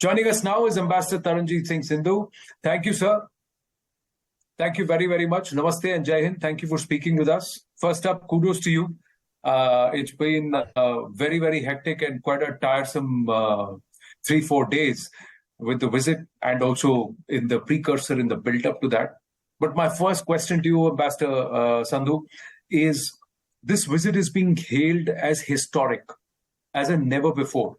Joining us now is Ambassador Taranjit Singh Sandhu. Thank you, sir. Thank you very, very much. Namaste and Jai Hind. Thank you for speaking with us. First up, kudos to you. It's been very, very hectic and quite a tiresome 3-4 days with the visit and also in the precursor, in the build-up to that. But my first question to you, Ambassador Sandhu, is this visit is being hailed as historic, as a never before,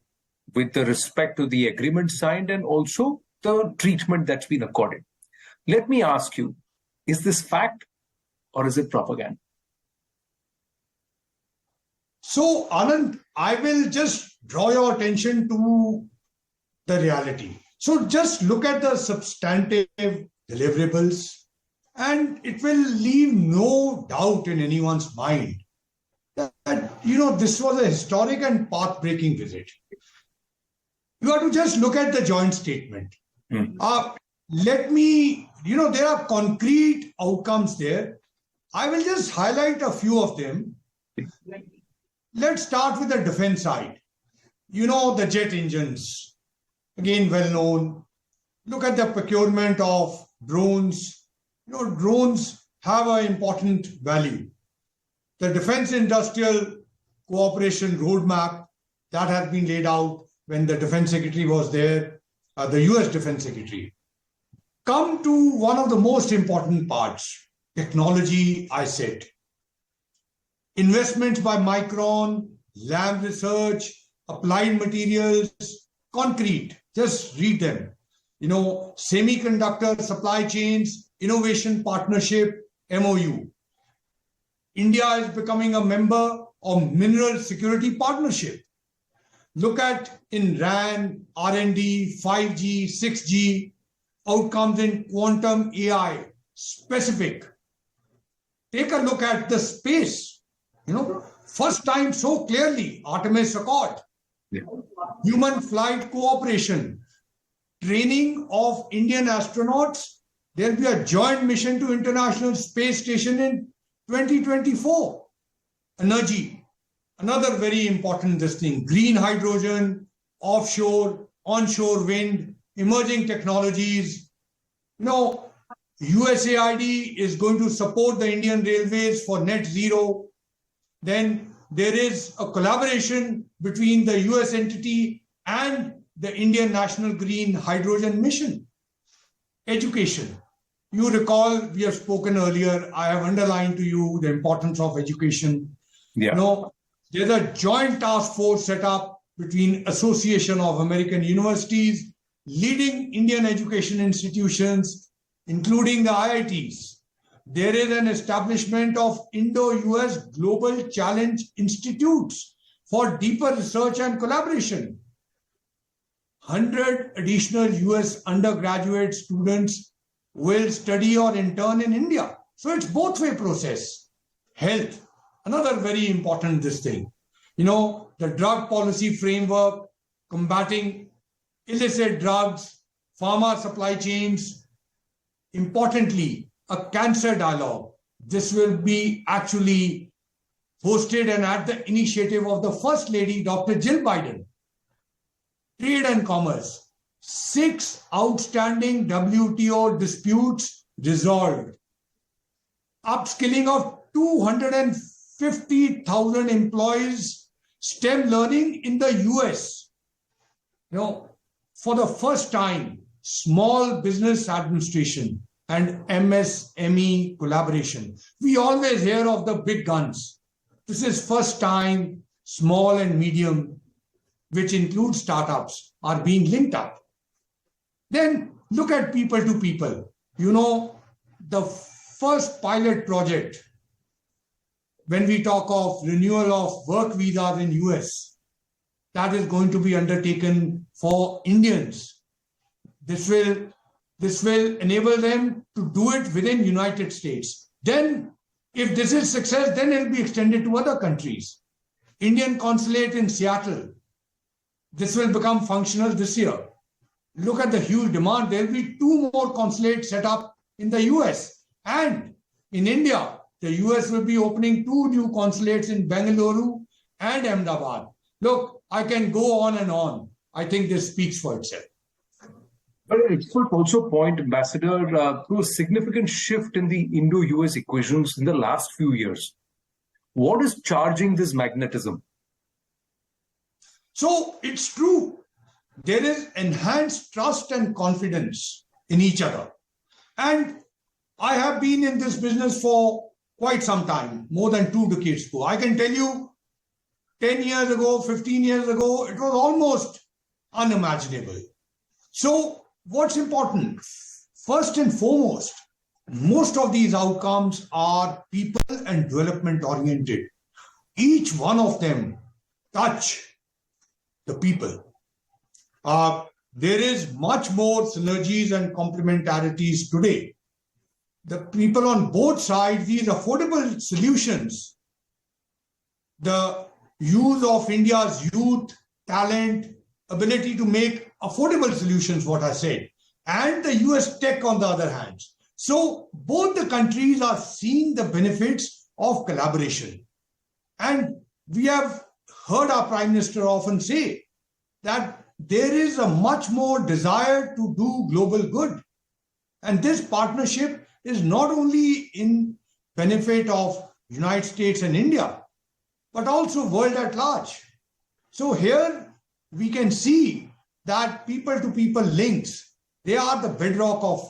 with the respect to the agreement signed and also the treatment that's been accorded. Let me ask you, is this fact or is it propaganda? So, Anand, I will just draw your attention to the reality. So just look at the substantive deliverables and it will leave no doubt in anyone's mind that, this was a historic and path-breaking visit. You have to just look at the joint statement. Let me, there are concrete outcomes there. I will just highlight a few of them. Let's start with the defense side. The jet engines, again, well known. Look at the procurement of drones. Drones have an important value. The defense industrial cooperation roadmap that has been laid out when the defense secretary was there, the US defense secretary. Come to one of the most important parts, technology, I said. Investments by Micron, Lam Research, Applied Materials, concrete, just read them. Semiconductor supply chains, innovation partnership, MOU. India is becoming a member of Mineral Security Partnership. Look at in RAN, R&D, 5G, 6G, outcomes in quantum AI, specific. Take a look at the space. First time so clearly, Artemis Accord. Yeah. Human flight cooperation. Training of Indian astronauts. There will be a joint mission to International Space Station in 2024. Energy. Another very important thing, green hydrogen, offshore, onshore wind, emerging technologies. USAID is going to support the Indian Railways for net zero. Then there is a collaboration between the US entity and the Indian National Green Hydrogen Mission. Education. You recall, we have spoken earlier, I have underlined to you the importance of education. Yeah. There's a joint task force set up between Association of American Universities, leading Indian education institutions, including the IITs. There is an establishment of Indo-US Global Challenge Institutes for deeper research and collaboration. 100 additional US undergraduate students will study or intern in India. So it's both-way process. Health. Another very important thing. The drug policy framework, combating illicit drugs, pharma supply chains. Importantly, a cancer dialogue. This will be actually hosted and at the initiative of the First Lady, Dr. Jill Biden. Trade and commerce. 6 outstanding WTO disputes resolved. Upskilling of 250,000 employees, STEM learning in the US. For the first time, Small Business Administration and MSME collaboration. We always hear of the big guns. This is first time small and medium, which includes startups, are being linked up. Then look at people to people. The first pilot project, when we talk of renewal of work visas in US, that is going to be undertaken for Indians. This will enable them to do it within United States. Then, if this is success, then it will be extended to other countries. Indian consulate in Seattle. This will become functional this year. Look at the huge demand. There will be 2 more consulates set up in the US. And in India, the US will be opening 2 new consulates in Bengaluru and Ahmedabad. Look, I can go on and on. I think this speaks for itself. But experts also point, Ambassador, to a significant shift in the Indo-US equations in the last few years. What is charging this magnetism? So it's true. There is enhanced trust and confidence in each other. And I have been in this business for quite some time, more than 2 decades ago. I can tell you 10 years ago, 15 years ago, it was almost unimaginable. So what's important? First and foremost, most of these outcomes are people and development oriented. Each one of them touch the people. There is much more synergies and complementarities today. The people on both sides, these affordable solutions, the use of India's youth, talent, ability to make affordable solutions, what I said, and the US tech on the other hand. So both the countries are seeing the benefits of collaboration. And we have heard our Prime Minister often say that there is a much more desire to do global good. And this partnership is not only in benefit of United States and India, but also world at large. So here we can see that people-to-people links, they are the bedrock of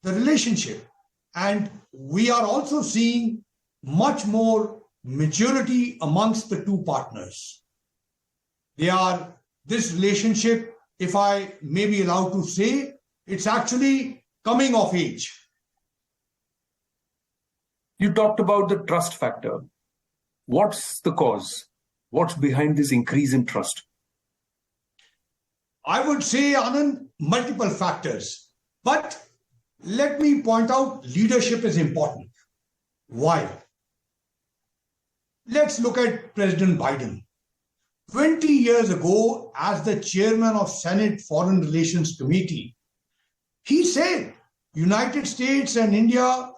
the relationship. And we are also seeing much more maturity amongst the two partners. This relationship, if I may be allowed to say, it's actually coming of age. You talked about the trust factor. What's the cause? What's behind this increase in trust? I would say, Anand, multiple factors. But let me point out leadership is important. Why? Let's look at President Biden. 20 years ago, as the chairman of Senate Foreign Relations Committee, he said United States and India,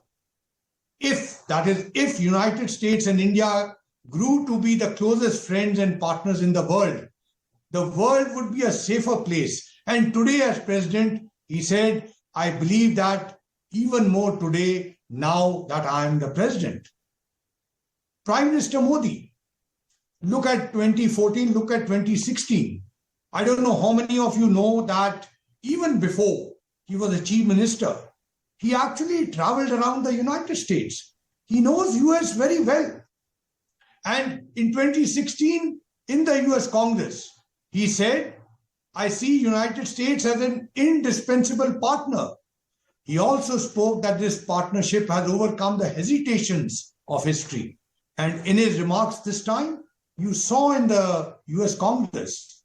if United States and India grew to be the closest friends and partners in the world would be a safer place. And today as president, he said, I believe that even more today, now that I am the president. Prime Minister Modi, look at 2014, look at 2016. I don't know how many of you know that even before he was a chief minister, he actually traveled around the United States. He knows US very well. And in 2016, in the US Congress, he said, I see United States as an indispensable partner. He also spoke that this partnership has overcome the hesitations of history. And in his remarks this time, you saw in the US Congress,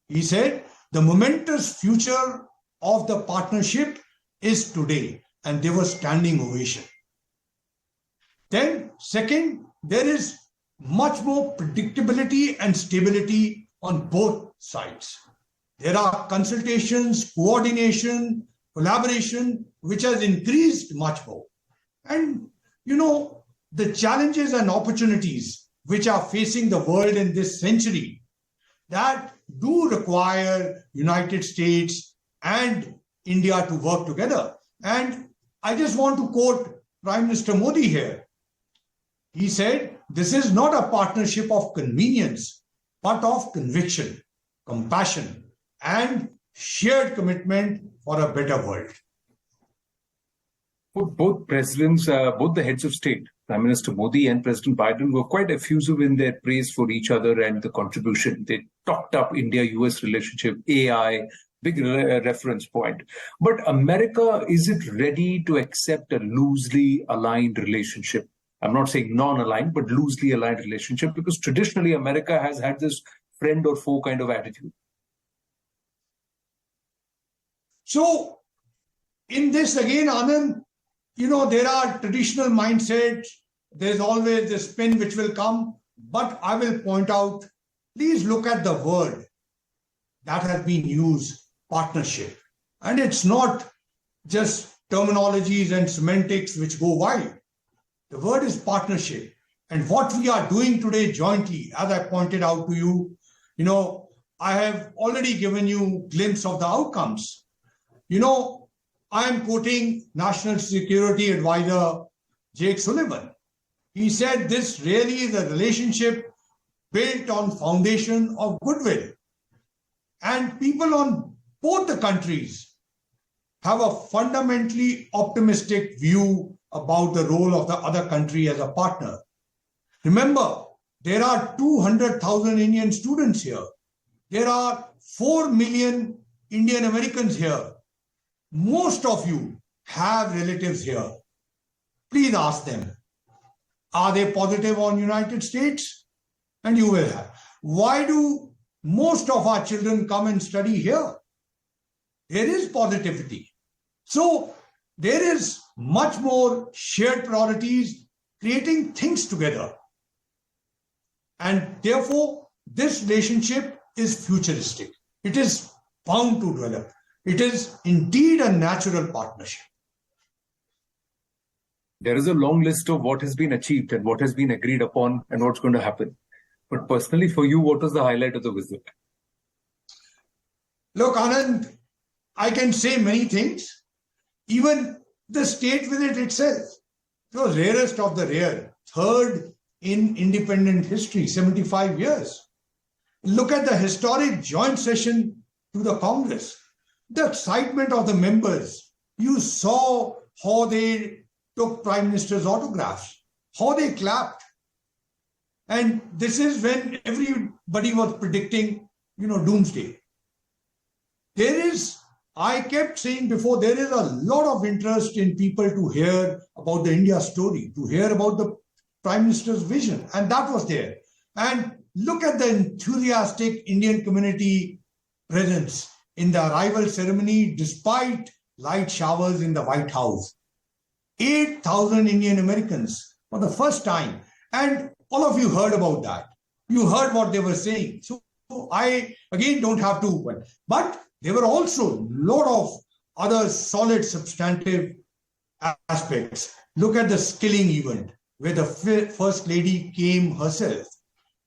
he said, the momentous future of the partnership is today. And there was standing ovation. Then, second, there is much more predictability and stability on both sides. There are consultations, coordination, collaboration, which has increased much more. And, the challenges and opportunities which are facing the world in this century, that do require United States and India to work together. And I just want to quote Prime Minister Modi here. He said, this is not a partnership of convenience, but of conviction, compassion, and shared commitment for a better world. Both presidents, both the heads of state, Prime Minister Modi and President Biden, were quite effusive in their praise for each other and the contribution. They talked up India-US relationship, AI, big reference point. But America, is it ready to accept a loosely aligned relationship? I'm not saying non-aligned, but loosely aligned relationship, because traditionally America has had this friend or foe kind of attitude. So, in this again, Anand, there are traditional mindsets. There's always the spin which will come. But I will point out, please look at the word that has been used, partnership. And it's not just terminologies and semantics which go wide. The word is partnership. And what we are doing today jointly, as I pointed out to you, I have already given you a glimpse of the outcomes. I'm quoting National Security Advisor Jake Sullivan. He said this really is a relationship built on foundation of goodwill. And people on both the countries have a fundamentally optimistic view about the role of the other country as a partner. Remember, there are 200,000 Indian students here. There are 4 million Indian Americans here. Most of you have relatives here. Please ask them, are they positive on United States? And you will have. Why do most of our children come and study here? There is positivity. So there is much more shared priorities, creating things together. And therefore, this relationship is futuristic. It is bound to develop. It is indeed a natural partnership. There is a long list of what has been achieved and what has been agreed upon and what's going to happen. But personally, for you, what was the highlight of the visit? Look, Anand, I can say many things. Even the state visit itself, it was rarest of the rare, third in independent history, 75 years. Look at the historic joint session to the Congress, the excitement of the members. You saw how they took Prime Minister's autographs, how they clapped. And this is when everybody was predicting, doomsday. I kept saying before, there is a lot of interest in people to hear about the India story, to hear about the Prime Minister's vision. And that was there. And look at the enthusiastic Indian community presence in the arrival ceremony, despite light showers in the White House. 8,000 Indian Americans for the first time. And all of you heard about that. You heard what they were saying. So I, again, don't have to. But there were also a lot of other solid, substantive aspects. Look at the skilling event, where the First Lady came herself.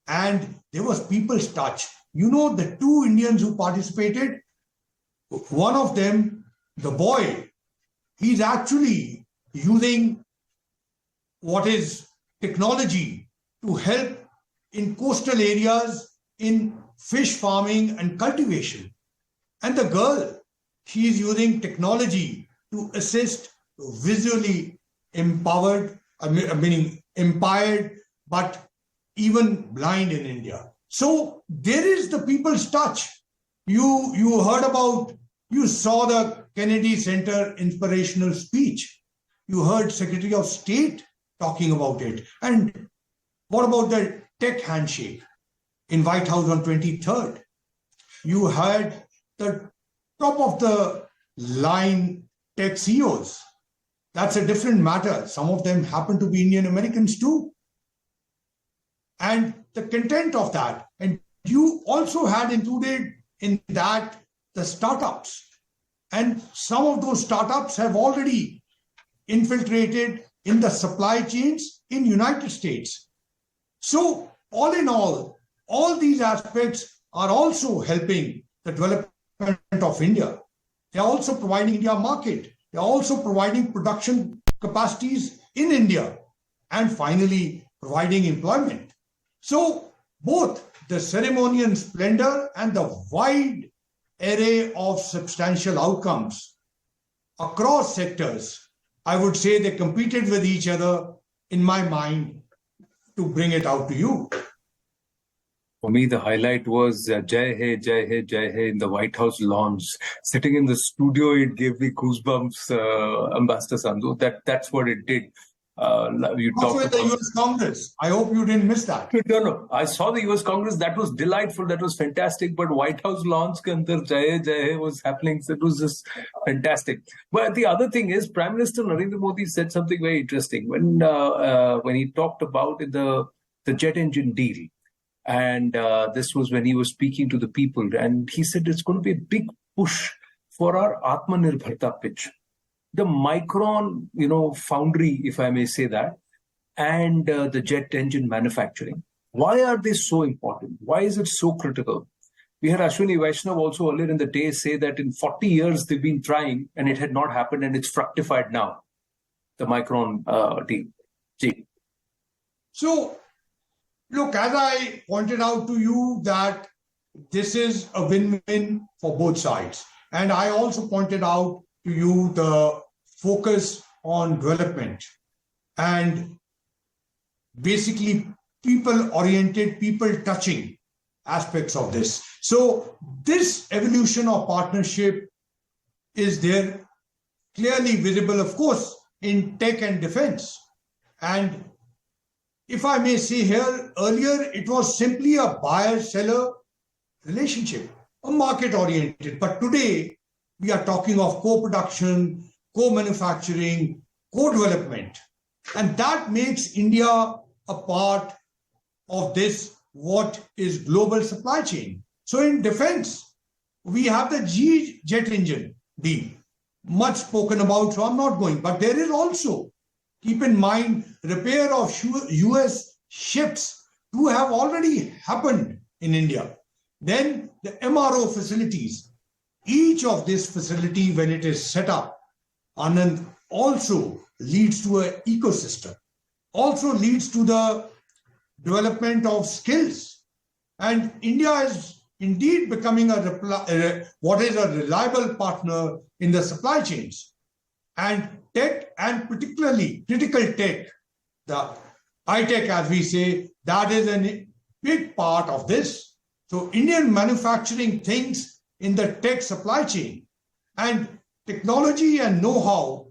And there was people's touch. The 2 Indians who participated, one of them, the boy, he's actually using what is technology to help in coastal areas in fish farming and cultivation. And the girl, she is using technology to assist visually empowered, meaning impaired, but even blind in India. So there is the people's touch. You heard about, you saw the Kennedy Center inspirational speech. You heard Secretary of State talking about it. And what about the tech handshake in White House on 23rd? You had the top of the line tech CEOs. That's a different matter. Some of them happen to be Indian Americans too. And the content of that. And you also had included in that the startups. And some of those startups have already infiltrated in the supply chains in United States. So all in all these aspects are also helping the development of India. They are also providing India market. They are also providing production capacities in India. And finally, providing employment. So both the ceremonial splendor and the wide array of substantial outcomes across sectors, I would say they competed with each other, in my mind, to bring it out to you. For me, the highlight was Jai Hai, Jai Hai, Jai Hai in the White House lawns. Sitting in the studio, it gave me goosebumps, Ambassador Sandhu. That's what it did. You also in the U.S. Congress. I hope you didn't miss that. No. I saw the U.S. Congress. That was delightful. That was fantastic. But White House lawns ke andar Jai Hai, Jai Hai was happening. So it was just fantastic. But the other thing is, Prime Minister Narendra Modi said something very interesting when he talked about the jet engine deal. And this was when he was speaking to the people. And he said it's going to be a big push for our Atmanirbharta pitch. The Micron, foundry, if I may say that, and the jet engine manufacturing. Why are they so important? Why is it so critical? We had Ashwini Vaishnav also earlier in the day say that in 40 years they've been trying and it had not happened and it's fructified now, the Micron deal. Gee. So, look, as I pointed out to you, that this is a win-win for both sides. And I also pointed out to you the focus on development and basically people-oriented, people-touching aspects of this. So this evolution of partnership is there, clearly visible, of course, in tech and defense. And if I may say here, earlier it was simply a buyer-seller relationship, a market-oriented. But today we are talking of co-production, co-manufacturing, co-development. And that makes India a part of this, what is global supply chain. So in defense, we have the G jet engine deal, much spoken about, so I'm not going. But there is also, keep in mind, repair of U.S. ships to have already happened in India. Then the MRO facilities. Each of this facility, when it is set up, Anand, also leads to an ecosystem, also leads to the development of skills. And India is indeed becoming what is a reliable partner in the supply chains. And tech, and particularly critical tech, the high-tech, as we say, that is a big part of this. So Indian manufacturing thinks in the tech supply chain, and technology and know-how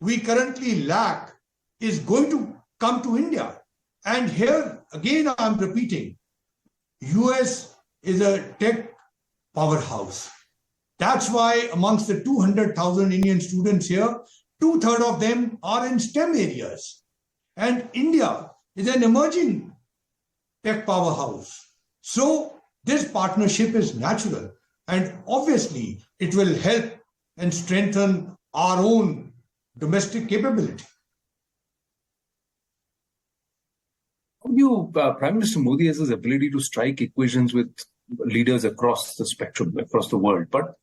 we currently lack is going to come to India. And here, again, I'm repeating, US is a tech powerhouse. That's why amongst the 200,000 Indian students here, 2/3 of them are in STEM areas. And India is an emerging tech powerhouse. So this partnership is natural. And obviously, it will help and strengthen our own domestic capability. How do you, Prime Minister Modi has his ability to strike equations with leaders across the spectrum, across the world. But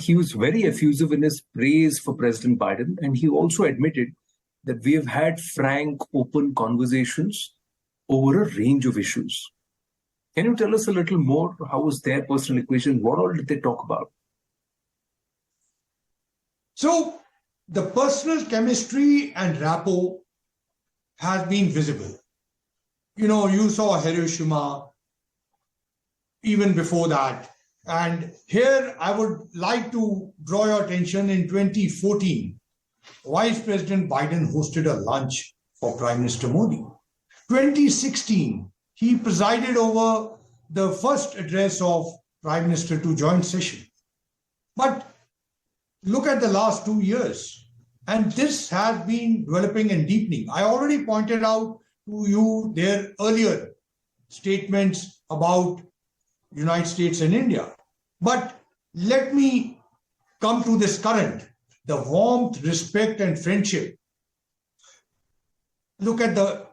he was very effusive in his praise for President Biden. And he also admitted that we have had frank, open conversations over a range of issues. Can you tell us a little more? How was their personal equation? What all did they talk about? So the personal chemistry and rapport has been visible. You know, you saw Hiroshima even before that. And here I would like to draw your attention. In 2014, Vice President Biden hosted a lunch for Prime Minister Modi. 2016, he presided over the first address of Prime Minister to joint session. But look at the last 2 years, and this has been developing and deepening. I already pointed out to you their earlier statements about United States and India. But let me come to this current, the warmth, respect, and friendship. Look at the,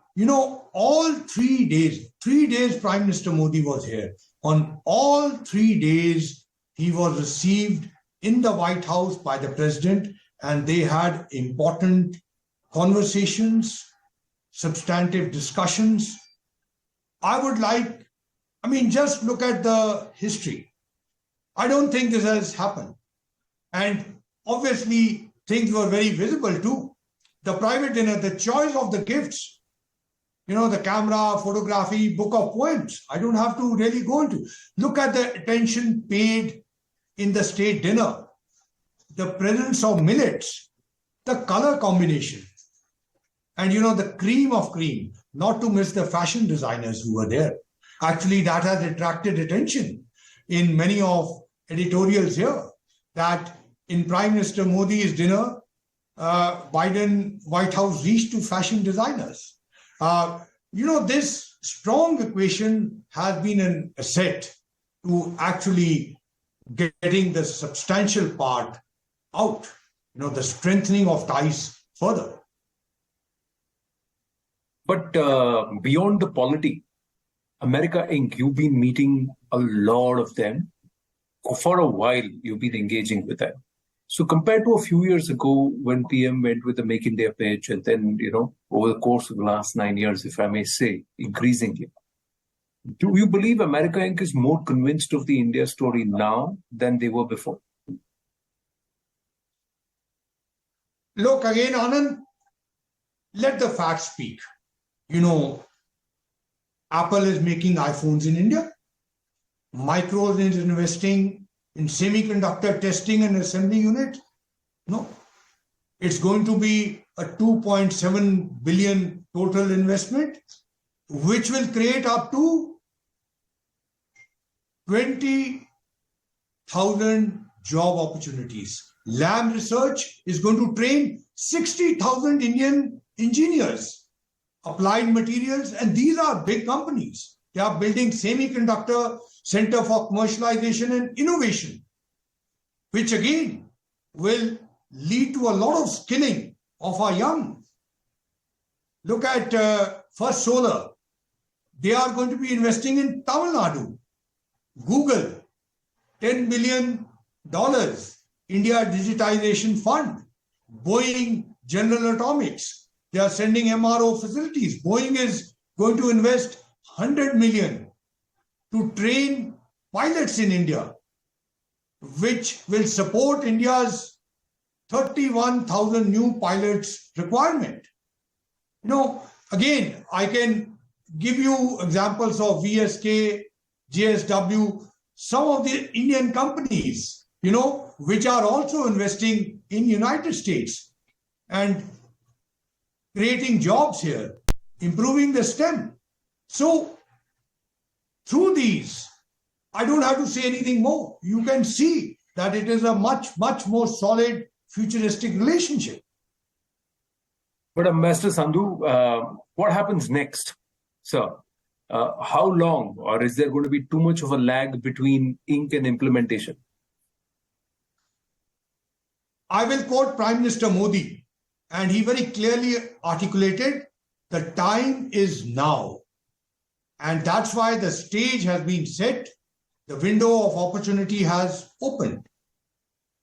all 3 days Prime Minister Modi was here. On all 3 days, he was received in the White House by the president, and they had important conversations, substantive discussions. Just look at the history. I don't think this has happened. And obviously, things were very visible too. The private dinner, the choice of the gifts, the camera, photography, book of poems. I don't have to really go into. Look at the attention paid in the state dinner, the presence of millets, the color combination, and the cream of cream, not to miss the fashion designers who were there. Actually, that has attracted attention in many of editorials here, that in Prime Minister Modi's dinner, Biden White House reached to fashion designers. This strong equation has been an asset to actually getting the substantial part out, the strengthening of ties further. But beyond the polity, America Inc., you've been meeting a lot of them. For a while, you've been engaging with them. So compared to a few years ago when PM went with the Make India pitch, and then, over the course of the last 9 years, if I may say, increasingly, do you believe America Inc. is more convinced of the India story now than they were before? Look, again, Anand, let the facts speak. Apple is making iPhones in India. Micron is investing in semiconductor testing and assembly unit. No, it's going to be a 2.7 billion total investment, which will create up to 20,000 job opportunities. Lam Research is going to train 60,000 Indian engineers. Applied Materials, and these are big companies. They are building semiconductor center for commercialization and innovation, which again will lead to a lot of skilling of our young. Look at First Solar. They are going to be investing in Tamil Nadu. Google, $10 billion, India Digitization Fund. Boeing, General Atomics. They are sending MRO facilities. Boeing is going to invest 100 million to train pilots in India, which will support India's 31,000 new pilots requirement. Again, I can give you examples of VSK, JSW, some of the Indian companies, which are also investing in United States and creating jobs here, improving the STEM. So through these, I don't have to say anything more. You can see that it is a much, much more solid futuristic relationship. But Master Sandhu, what happens next, sir? How long, or is there going to be too much of a lag between ink and implementation? I will quote Prime Minister Modi. And he very clearly articulated, the time is now. And that's why the stage has been set. The window of opportunity has opened.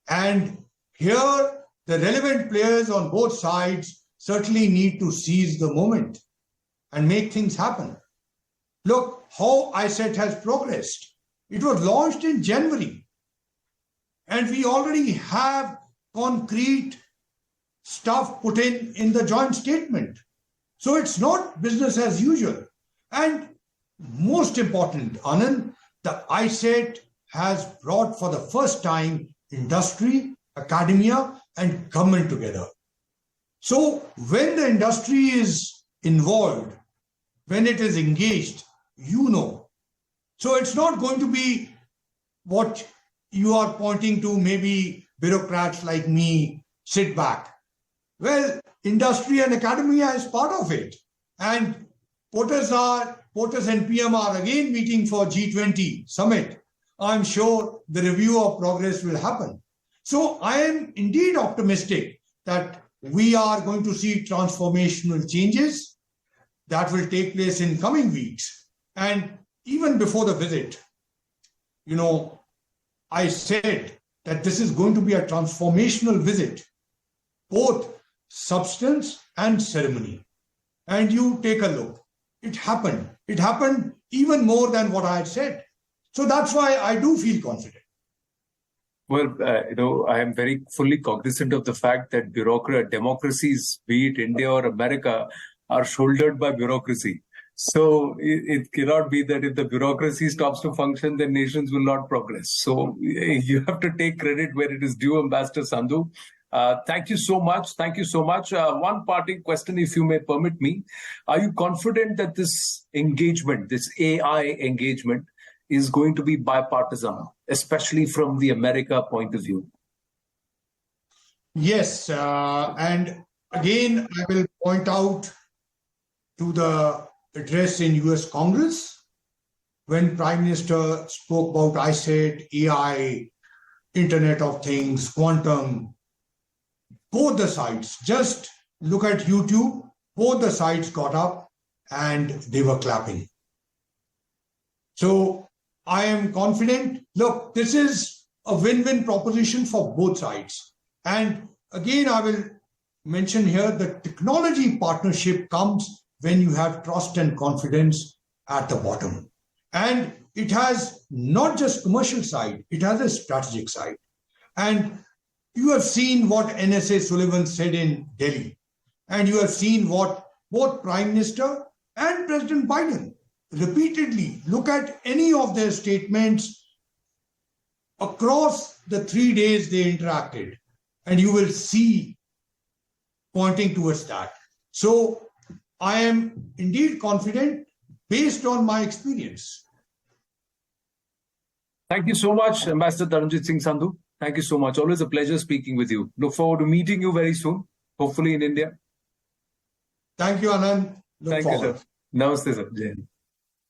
And here, the relevant players on both sides certainly need to seize the moment and make things happen. Look how ISET has progressed. It was launched in January. And we already have concrete stuff put in the joint statement. So it's not business as usual. And most important, Anand, the ISET has brought for the first time industry, academia, and government together. So when the industry is involved, when it is engaged, So it's not going to be what you are pointing to, maybe bureaucrats like me sit back. Well, industry and academia is part of it. And POTUS and PM are again meeting for G20 summit. I'm sure the review of progress will happen. So I am indeed optimistic that we are going to see transformational changes that will take place in coming weeks. And even before the visit, I said that this is going to be a transformational visit, both substance and ceremony. And you take a look. It happened. It happened even more than what I had said. So that's why I do feel confident. Well, I am very fully cognizant of the fact that democracies, be it India or America, are shouldered by bureaucracy. So it cannot be that if the bureaucracy stops to function, then nations will not progress. So you have to take credit where it is due, Ambassador Sandhu. Thank you so much. Thank you so much. One parting question, if you may permit me. Are you confident that this engagement, this AI engagement, is going to be bipartisan, especially from the America point of view? Yes. And again, I will point out to the address in U.S. Congress when Prime Minister spoke about ISET, AI, Internet of Things, quantum. Both the sides, just look at YouTube, both the sides got up and they were clapping. So I am confident. Look, this is a win-win proposition for both sides. And again, I will mention here that technology partnership comes when you have trust and confidence at the bottom. And it has not just commercial side, it has a strategic side. And you have seen what NSA Sullivan said in Delhi. And you have seen what both Prime Minister and President Biden repeatedly look at any of their statements across the 3 days they interacted. And you will see pointing towards that. So I am indeed confident based on my experience. Thank you so much, Ambassador Taranjit Singh Sandhu. Thank you so much. Always a pleasure speaking with you. Look forward to meeting you very soon, hopefully in India. Thank you, Anand. Look Thank forward. you, sir. Namaste, sir. Jai Hind.